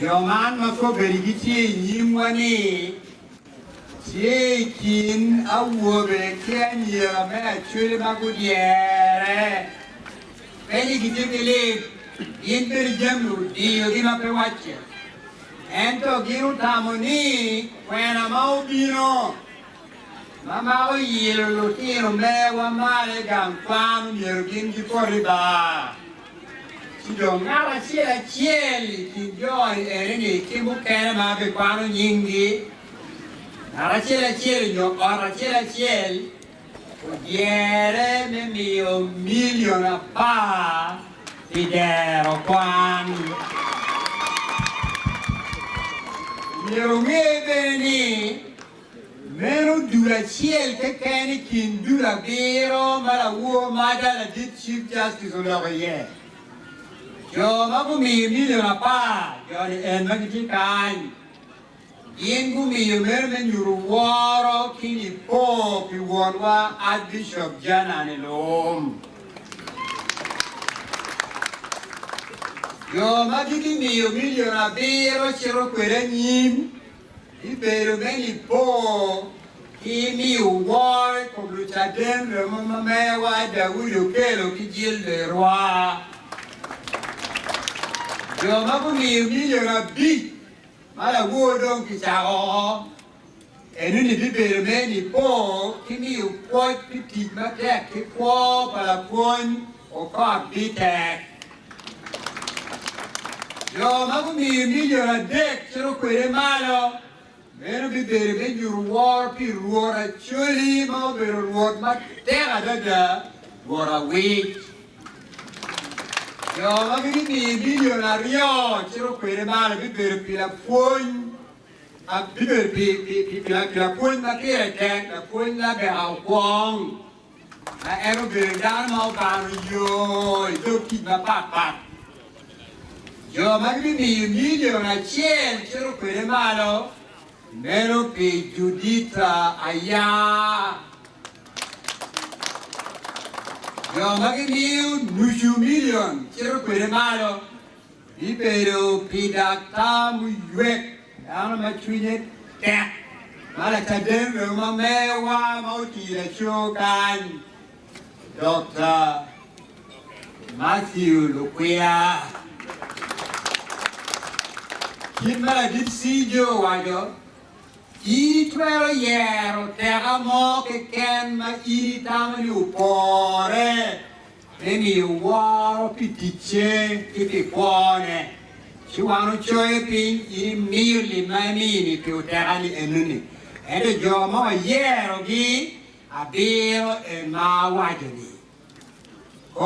Your man must go very good. Money. Taking a woman can you actually my good year? Very good believe in the general deal in a watch. And to give Tamoni when I'm out, you know. Mamma, you're looking at me, one Malagan farm, you're getting the corridor. She don't have a chill, to join any Kimbo Canama, the Pano Yingi. Arachela chill, or a chill, Yere, maybe a million a pa, the dare of one. You may Meno do a chill, can do a beero, but a war mother did Chief Justice on over here. Joe Magumi, million a pa, Johnny and Maggie kind. Yengumi, you merman, you war, King Pope, you won Archbishop John and home. Yo Maggie, you million a beero, Cherokee. Il vero meni po chi mi vuoi come lo chadem le mamma me guarda uno che lo chi gil le roi yo ma come io na bi ma la vuoi che ciao e non il vero meni po chi mi vuoi pitti ma che qua per la buon o qua bite yo ma come io na dec c'ero quelle malo Meno bibere ben you war pi war actually ma ber war ma terra da war a week yo ma che mi milionario c'ero quelle male bibere pi la fuon a bibere pi la fuon ma che è la fuon la be a quong ma ero bere da ma ba io chi ma pa yo ma che mi milionario c'ero quelle malo Meno che giudita aia. Io magari un million, c'ero quelle malo. Libero pidata muiwek, ana machuine te. Mala cadem ma mewa mauti la chokan. Dr. Matthew Luquia. Kimma dipsidio wajo. Itwero iero terra mo che ken ma iritama liu pore e mi uoro pitice che ti pone ci vanno cioè pin I mili mamini più terra li enuni e de giorno iero gi a biro e ma wajoni